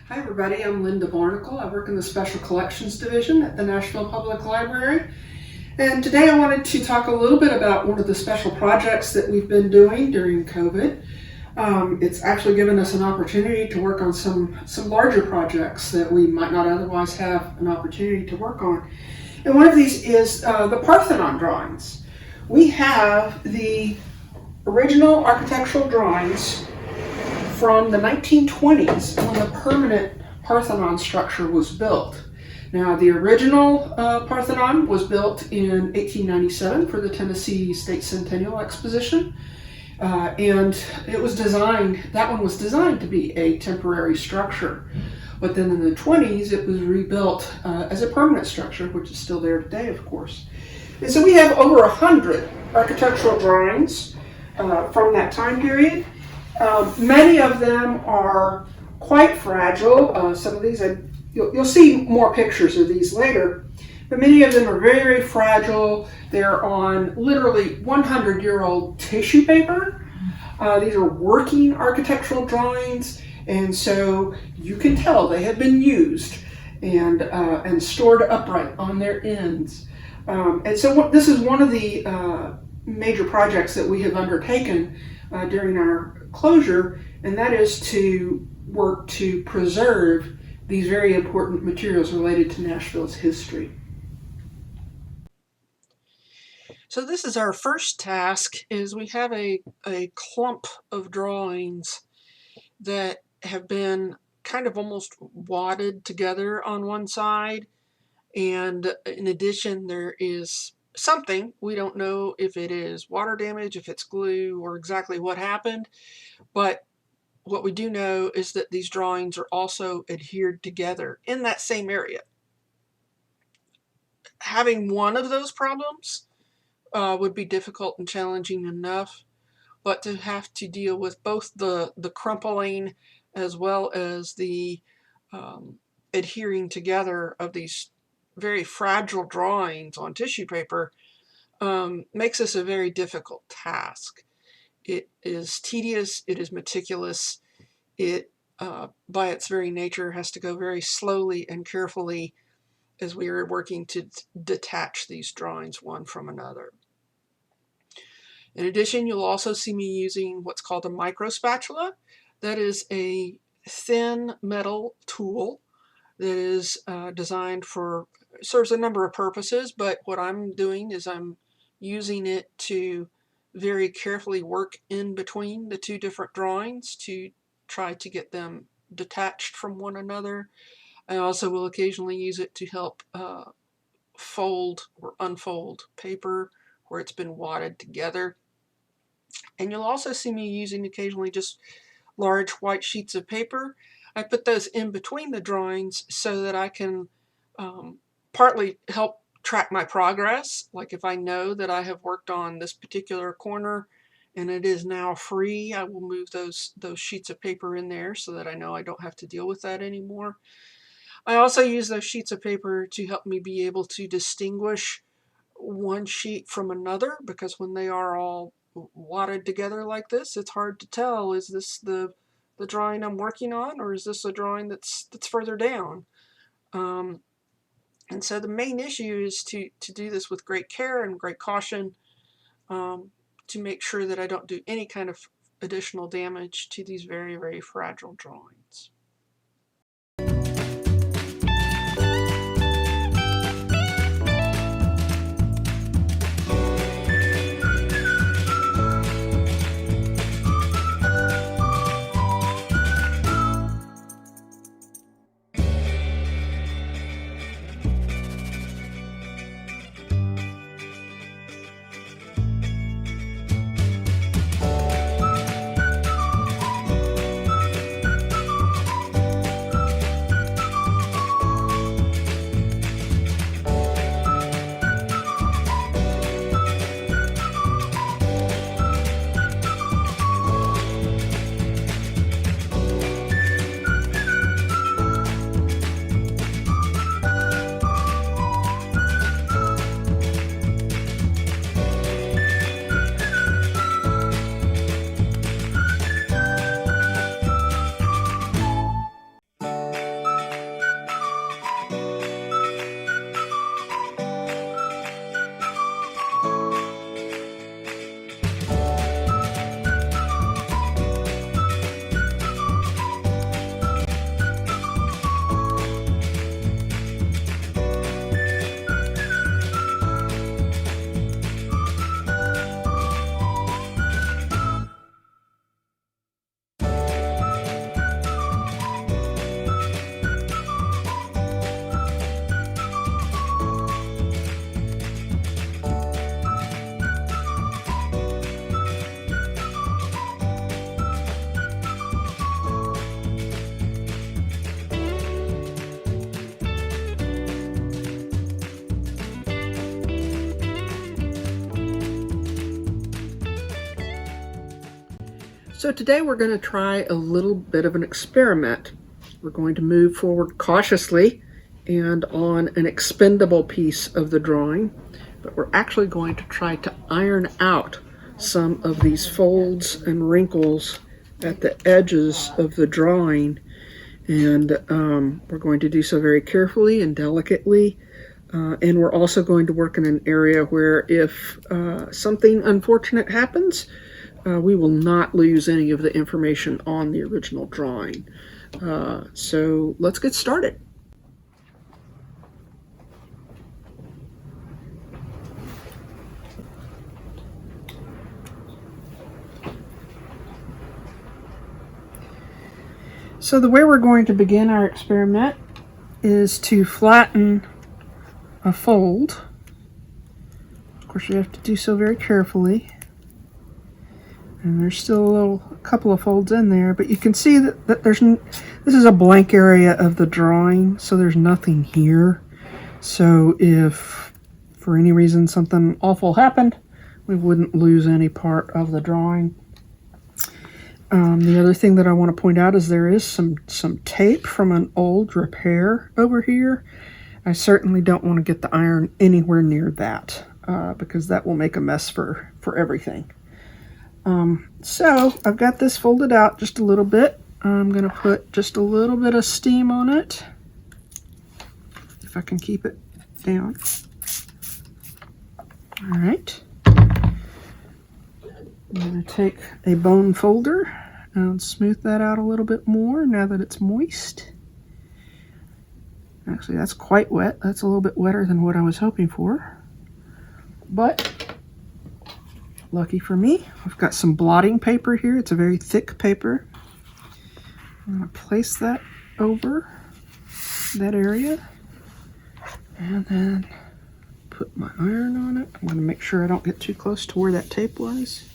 Hi everybody, I'm Linda Barnacle. I work in the Special Collections Division at the Nashville Public Library. And today I wanted to talk a little bit about one of the special projects that we've been doing during COVID. It's actually given us an opportunity to work on some larger projects that we might not otherwise have an opportunity to work on. And one of these is the Parthenon drawings. We have the original architectural drawings from the 1920s when the permanent Parthenon structure was built. Now, the original Parthenon was built in 1897 for the Tennessee State Centennial Exposition, and it was designed, that one was designed to be a temporary structure. But then in the 20s, it was rebuilt as a permanent structure, which is still there today, of course. And so we have over 100 architectural drawings from that time period. Many of them are quite fragile. Some of these, you'll see more pictures of these later, but many of them are very, very fragile. They're on literally 100-year-old tissue paper. These are working architectural drawings, and so you can tell they have been used and stored upright on their ends. And so this is one of the major projects that we have undertaken during our closure, and that is to work to preserve these very important materials related to Nashville's history. So this is our first task, is we have a clump of drawings that have been kind of almost wadded together on one side, and in addition there is something, we don't know if it is water damage, if it's glue, or exactly what happened, but what we do know is that these drawings are also adhered together in that same area. Having one of those problems would be difficult and challenging enough, but to have to deal with both the crumpling as well as the adhering together of these very fragile drawings on tissue paper makes this a very difficult task. It is tedious, it is meticulous, it by its very nature has to go very slowly and carefully as we are working to detach these drawings one from another. In addition, you'll also see me using what's called a micro spatula. That is a thin metal tool that is designed for, serves a number of purposes, but what I'm doing is I'm using it to very carefully work in between the two different drawings to try to get them detached from one another. I also will occasionally use it to help fold or unfold paper where it's been wadded together. And you'll also see me using occasionally just large white sheets of paper. I put those in between the drawings so that I can partly help track my progress. Like if I know that I have worked on this particular corner and it is now free, I will move those sheets of paper in there so that I know I don't have to deal with that anymore. I also use those sheets of paper to help me be able to distinguish one sheet from another, because when they are all wadded together like this, it's hard to tell, is this the drawing I'm working on, or is this a drawing that's further down? And so the main issue is to do this with great care and great caution to make sure that I don't do any kind of additional damage to these very, very fragile drawings. So today we're going to try a little bit of an experiment. We're going to move forward cautiously and on an expendable piece of the drawing, but we're actually going to try to iron out some of these folds and wrinkles at the edges of the drawing, and we're going to do so very carefully and delicately. And we're also going to work in an area where if something unfortunate happens, we will not lose any of the information on the original drawing. So let's get started. So the way we're going to begin our experiment is to flatten a fold. Of course, you have to do so very carefully. And there's still a couple of folds in there, but you can see that this is a blank area of the drawing, so there's nothing here. So if for any reason something awful happened, we wouldn't lose any part of the drawing. The other thing that I want to point out is there is some tape from an old repair over here. I certainly don't want to get the iron anywhere near that because that will make a mess for everything. So I've got this folded out just a little bit. I'm going to put just a little bit of steam on it, if I can keep it down. All right. I'm going to take a bone folder and smooth that out a little bit more now that it's moist. Actually, that's quite wet. That's a little bit wetter than what I was hoping for. But lucky for me, I've got some blotting paper here. It's a very thick paper. I'm going to place that over that area and then put my iron on it. I'm going to make sure I don't get too close to where that tape was.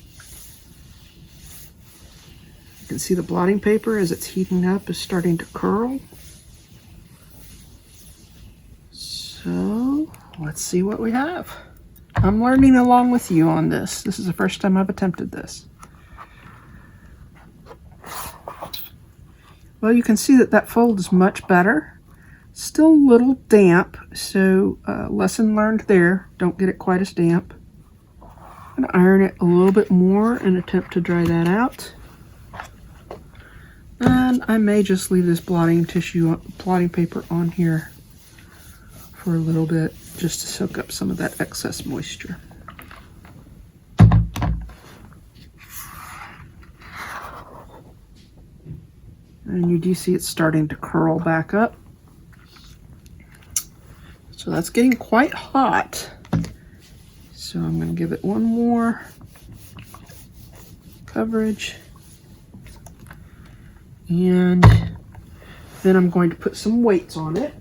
You can see the blotting paper as it's heating up is starting to curl. So let's see what we have. I'm learning along with you on this. This is the first time I've attempted this. Well, you can see that fold is much better. Still a little damp, so lesson learned there. Don't get it quite as damp. I'm going to iron it a little bit more and attempt to dry that out. And I may just leave this blotting paper on here for a little bit just to soak up some of that excess moisture. And you do see it's starting to curl back up. So that's getting quite hot. So I'm going to give it one more coverage. And then I'm going to put some weights on it.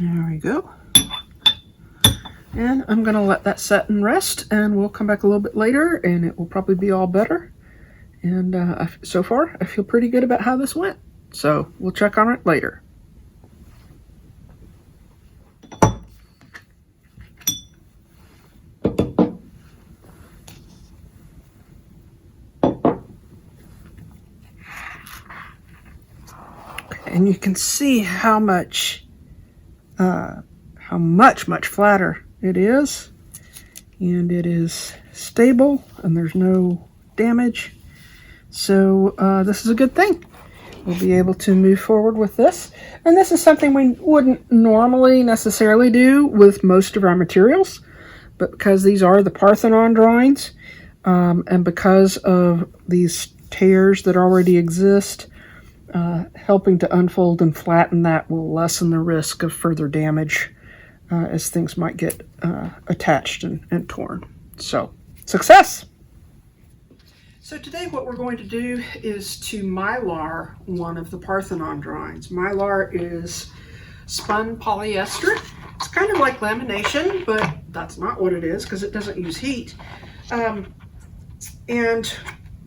There we go. And I'm going to let that set and rest, and we'll come back a little bit later and it will probably be all better. And so far I feel pretty good about how this went. So we'll check on it later. And you can see how much flatter it is, and it is stable and there's no damage. So this is a good thing. We'll be able to move forward with this, and this is something we wouldn't normally necessarily do with most of our materials, but because these are the Parthenon drawings, and because of these tears that already exist, helping to unfold and flatten that will lessen the risk of further damage as things might get attached and torn. So, success! So today what we're going to do is to Mylar one of the Parthenon drawings. Mylar is spun polyester. It's kind of like lamination, but that's not what it is because it doesn't use heat. And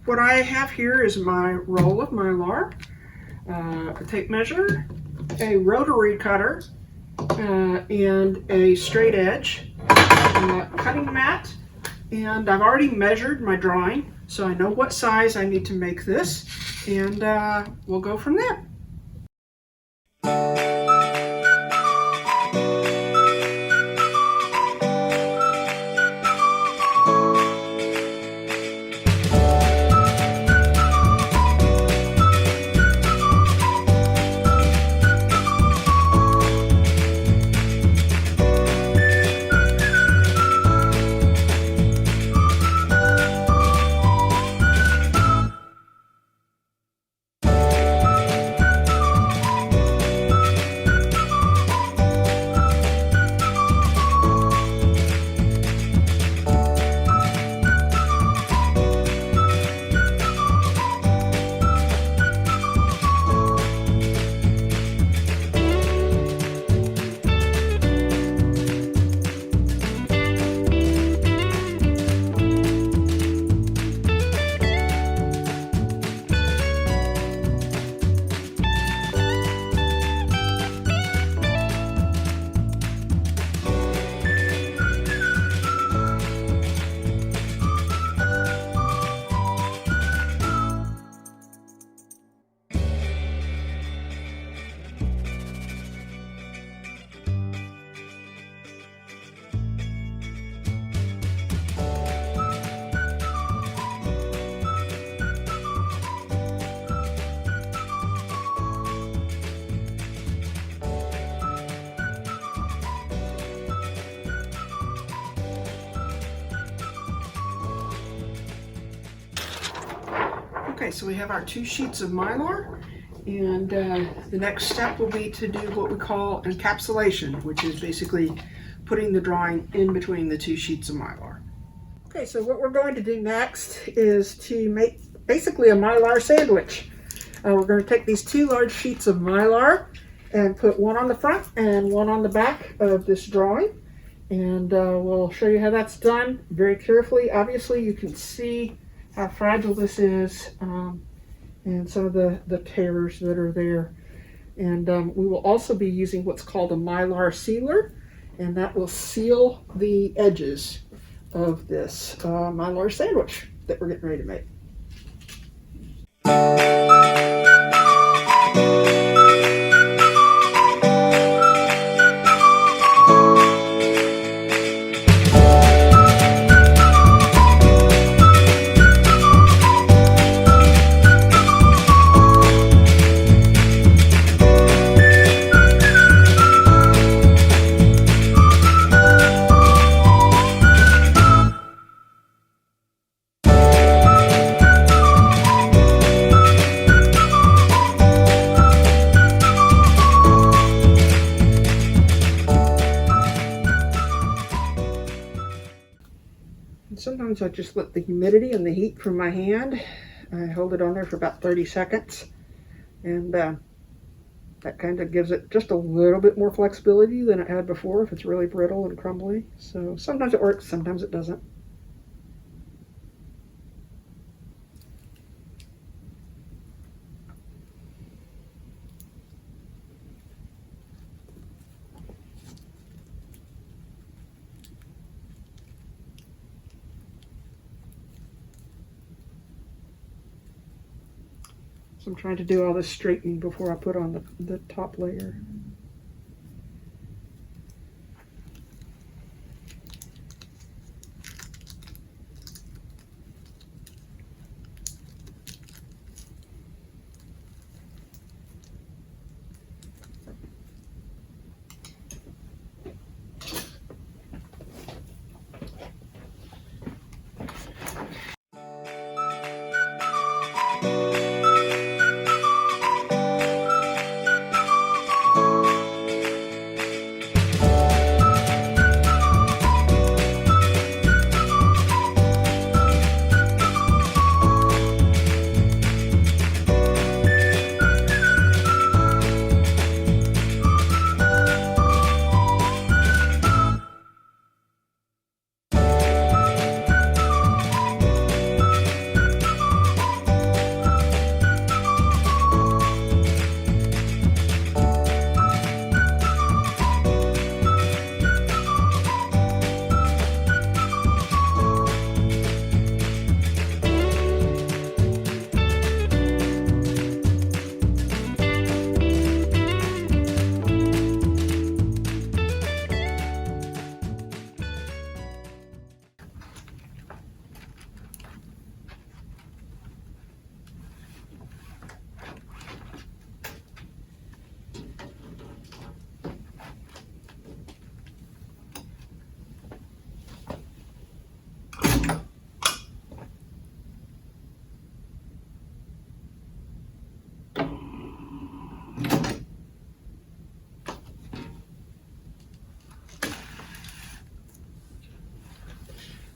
what I have here is my roll of Mylar, a tape measure, a rotary cutter, and a straight edge, cutting mat, and I've already measured my drawing, so I know what size I need to make this, and we'll go from there. Okay, so we have our 2 sheets of Mylar, and the next step will be to do what we call encapsulation, which is basically putting the drawing in between the 2 sheets of Mylar. Okay, so what we're going to do next is to make basically a Mylar sandwich. We're going to take these 2 large sheets of Mylar and put one on the front and one on the back of this drawing, and we'll show you how that's done very carefully. Obviously you can see how fragile this is, and some of the tears that are there. And we will also be using what's called a Mylar sealer, and that will seal the edges of this Mylar sandwich that we're getting ready to make. Sometimes I just let the humidity and the heat from my hand, I hold it on there for about 30 seconds, and that kind of gives it just a little bit more flexibility than it had before if it's really brittle and crumbly. So sometimes it works, sometimes it doesn't. So I'm trying to do all this straightening before I put on the top layer.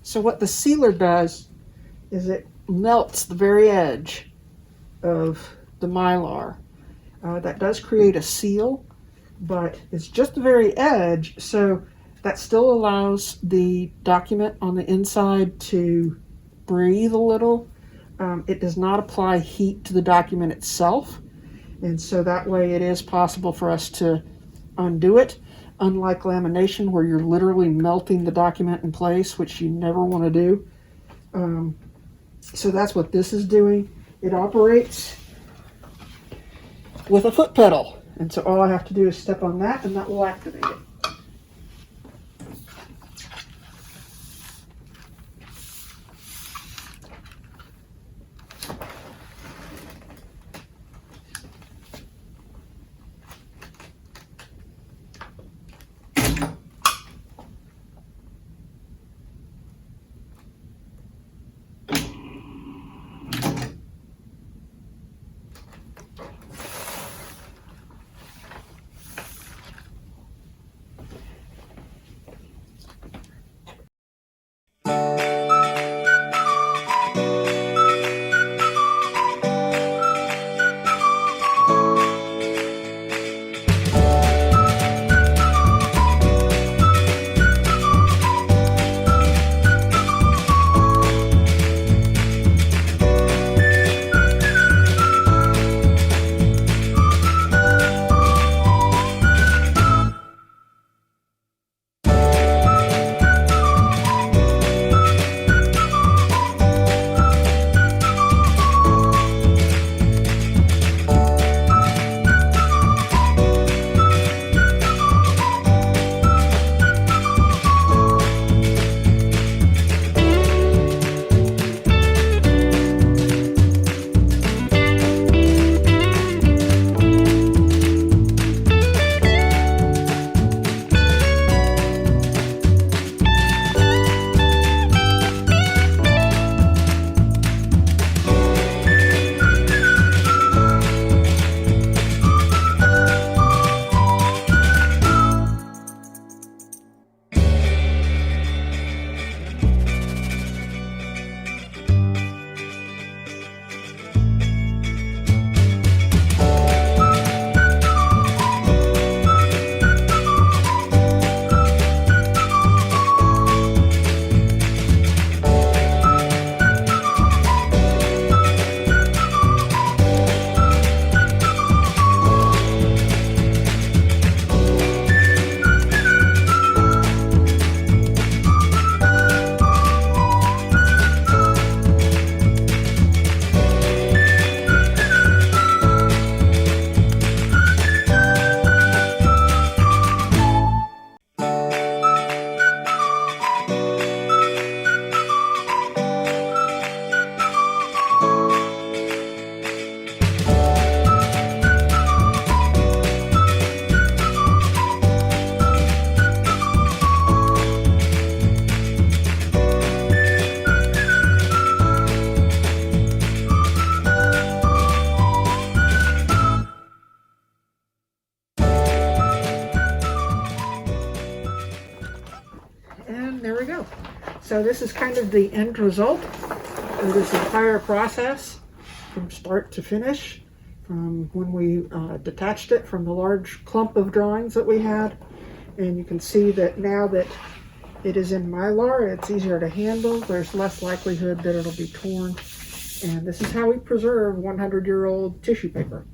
So what the sealer does is it melts the very edge of the Mylar. That does create a seal, but it's just the very edge, so that still allows the document on the inside to breathe a little. It does not apply heat to the document itself, and so that way it is possible for us to undo it, unlike lamination where you're literally melting the document in place, which you never want to do. So that's what this is doing. It operates with a foot pedal, and so all I have to do is step on that and that will activate it. And there we go. So this is kind of the end result of this entire process from start to finish, from when we detached it from the large clump of drawings that we had. And you can see that now that it is in Mylar, it's easier to handle. There's less likelihood that it'll be torn. And this is how we preserve 100-year-old tissue paper.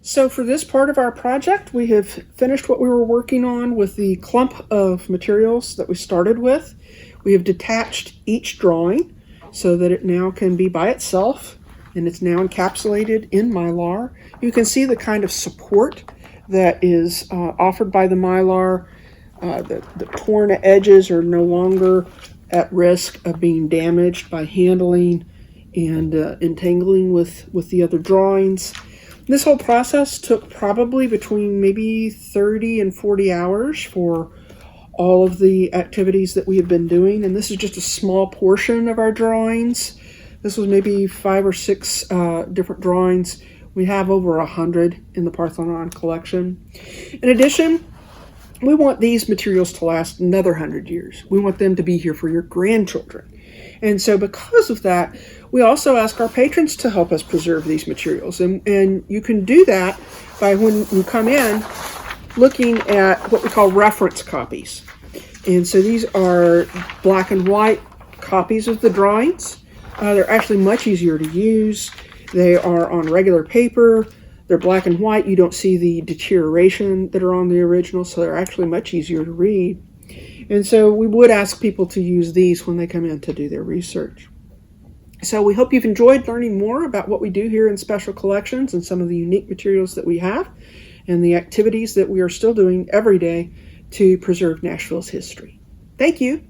So for this part of our project, we have finished what we were working on with the clump of materials that we started with. We have detached each drawing so that it now can be by itself, and it's now encapsulated in Mylar. You can see the kind of support that is offered by the Mylar. The torn edges are no longer at risk of being damaged by handling and entangling with the other drawings. This whole process took probably between maybe 30 and 40 hours for all of the activities that we have been doing, and this is just a small portion of our drawings. This was maybe 5 or 6 different drawings. We have over 100 in the Parthenon collection. In addition, we want these materials to last another 100 years. We want them to be here for your grandchildren. And so because of that, we also ask our patrons to help us preserve these materials. And you can do that by, when you come in, looking at what we call reference copies. And so these are black and white copies of the drawings. They're actually much easier to use. They are on regular paper. They're black and white. You don't see the deterioration that are on the original, so they're actually much easier to read. And so we would ask people to use these when they come in to do their research. So we hope you've enjoyed learning more about what we do here in Special Collections and some of the unique materials that we have and the activities that we are still doing every day to preserve Nashville's history. Thank you.